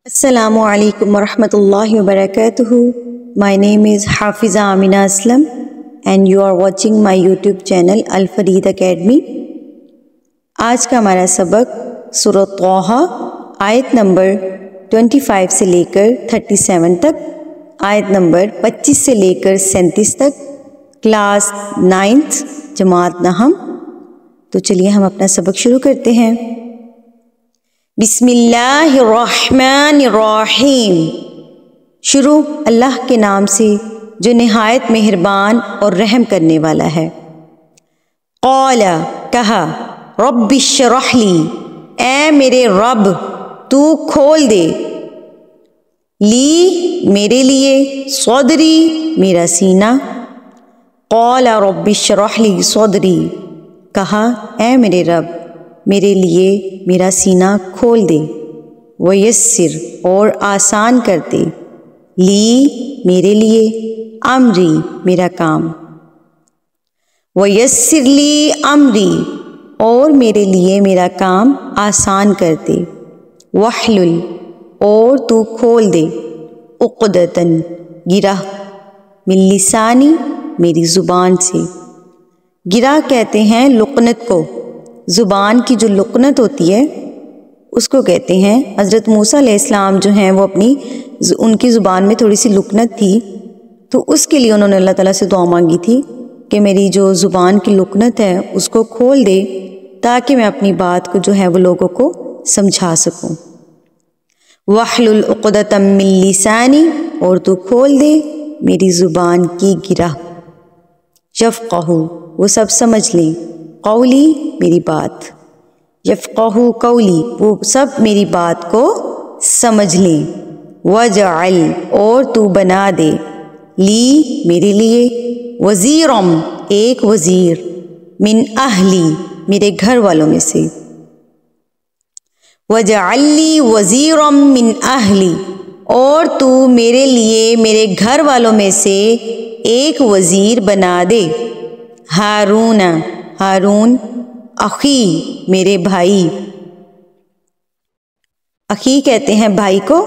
Assalamu alaikum warahmatullahi wabarakatuh. My name is Hafiza Amina Aslam and you are watching my YouTube channel Al Fareed Academy. आज का हमारा सबक सूरह तौहा आयत number 25 से लेकर 37 तक, आयत नंबर 25 से लेकर 37 तक, क्लास 9th जमात नहम। तो चलिए हम अपना सबक शुरू करते हैं। बिस्मिल्लाहिर्रहमानिर्रहीम। शुरू अल्लाह के नाम से जो निहायत मेहरबान और रहम करने वाला है। क़ाला कहा, रब्बिश्रह ली, ऐ मेरे रब तू खोल दे, ली मेरे लिए, सदरी मेरा सीना। क़ाला रब्बिश्रह ली सदरी, कहा ऐ मेरे रब मेरे लिए मेरा सीना खोल दे, वयस्सिर और आसान कर दे, ली मेरे लिए, अमरी मेरा काम, वयस्सिर ली अमरी और मेरे लिए मेरा काम आसान कर दे, वहलुल और तू खोल दे, उक़दतन गिरह, मिन लिसानी मेरी ज़ुबान से। गिरह कहते हैं लुक़नत को, ज़ुबान की जो लुक़नत होती है उसको कहते हैं। हज़रत मूसा अलैहिस्सलाम जो हैं वो उनकी ज़ुबान में थोड़ी सी लुक़नत थी, तो उसके लिए उन्होंने अल्लाह ताला से दुआ मांगी थी कि मेरी जो ज़ुबान की लुक़नत है उसको खोल दे ताकि मैं अपनी बात को जो है वो लोगों को समझा सकूं। वहलुल उक़दतम मिन लिसानी और तू खोल दे मेरी ज़ुबान की गिरह, यफ़क़हू वो सब समझ लें, कौली मेरी बात, यफ़क़हू कौली वो सब मेरी बात को समझ लें, वजअल और तू बना दे, ली मेरे लिए, वज़ीरम एक वज़ीर, मिन अहली मेरे घर वालों में से, वजअल्ली वज़ीरम मिन अहली और तू मेरे लिए मेरे घर वालों में से एक वज़ीर बना दे, हारून हारून, अखी मेरे भाई, अखी कहते हैं भाई को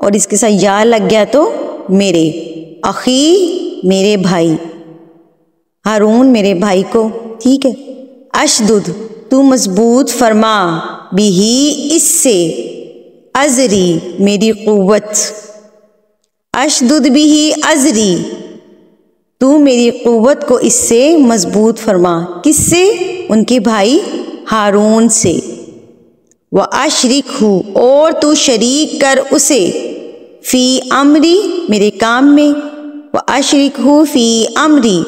और इसके साथ या लग गया तो मेरे, अखी मेरे भाई, हारून मेरे भाई को, ठीक है। अशदुद तू मजबूत फरमा, बिही इससे, अजरी मेरी क़ुव्वत, अशदुद बिही अजरी तू मेरी क़ुव्वत को इससे मजबूत फरमा, किससे? उनके भाई हारून से। व अशरिक हूँ और तू शरीक कर उसे, फ़ी अमरी मेरे काम में, व अशरिक हूँ फ़ी अमरी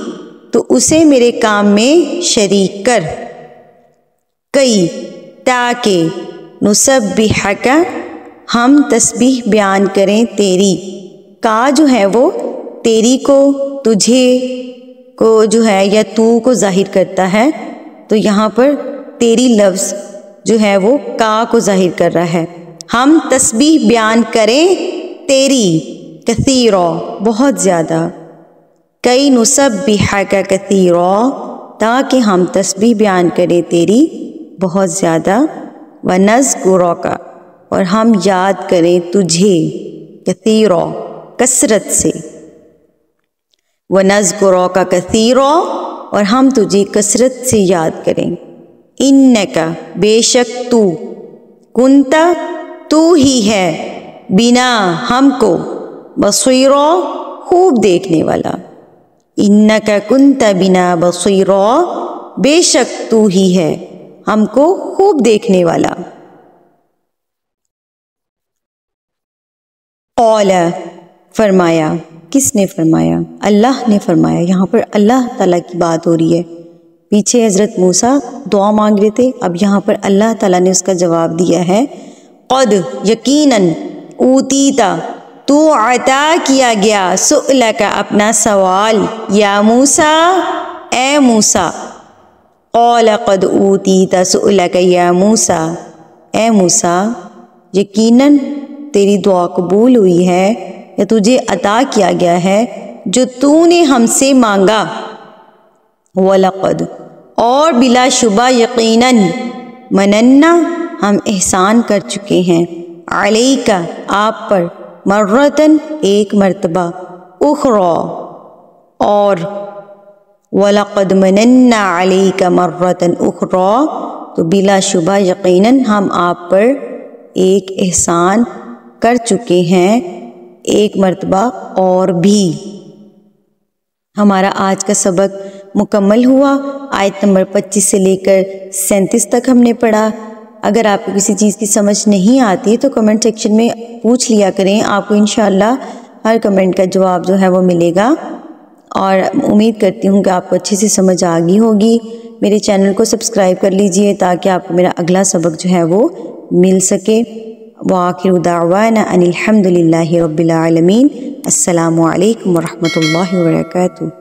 तो उसे मेरे काम में शरीक कर, कई ताकि नुसब्बिहका हम तस्बीह बयान करें तेरी, का जो है वो तेरी को, तुझे को जो है या तू को ज़ाहिर करता है, तो यहाँ पर तेरी लफ्ज़ जो है वो का को ज़ाहिर कर रहा है। हम तस्बीह बयान करें तेरी, कसीरा बहुत ज़्यादा, कई नुसब्बिहका कसीरा ताकि हम तस्बीह बयान करें तेरी बहुत ज़्यादा, व नज़्कुरका और हम याद करें तुझे, कसीरा कसरत से, व नज़्कुरका कसीरा और हम तुझे कसरत से याद करें, इन्नका बेशक तू, कुंता तू ही है, बिना हमको, बसीरा खूब देखने वाला, इन्नका कुंता बिना बसीरा बेशक तू ही है हमको खूब देखने वाला। क़ौला फरमाया, किसने फरमाया? अल्लाह ने फरमाया। यहाँ पर अल्लाह ताला की बात हो रही है। पीछे हज़रत मूसा दुआ मांग रहे थे, अब यहाँ पर अल्लाह ताला ने उसका जवाब दिया है। क़द यकीनन, ऊतीता तू अता किया गया, सुअलका अपना सवाल, या मूसा ए मूसा, क़ौला क़द ऊतीता सुअलका या मूसा, ए मूसा यकीनन तेरी दुआ कबूल हुई है या तुझे अता किया गया है जो तूने हमसे मांगा, वलक़द और बिलाशुबा यकीनन, मनन्ना हम एहसान कर चुके हैं, علیکا آپ پر، مرتن ایک مرتبہ، اخرى اور، وَلَقَدْ مَنَنَّا عَلَيْكَ مَرَّةً أُخْرَى تو بلا شبہ یقیناً ہم آپ پر ایک احسان کر چکے ہیں ایک مرتبہ اور بھی۔ ہمارا آج کا سبق مکمل ہوا۔ آیت نمبر 25 سے لے کر 37 تک ہم نے پڑھا۔ اگر آپ کو کسی چیز کی سمجھ نہیں آتی تو کمنٹ سیکشن میں پوچھ لیا کریں، آپ کو انشاءاللہ ہر کمنٹ کا جواب جو ہے وہ ملے گا، اور امید کرتی ہوں کہ آپ کو اچھے سے سمجھ آ گئی ہوگی۔ میرے چینل کو سبسکرائب کر لیجئے تاکہ آپ کو میرا اگلا سبق جو ہے وہ مل سکے۔ وآخر دعوانا ان الحمد للہ رب العالمین۔ السلام علیکم ورحمۃ اللہ وبرکاتہ۔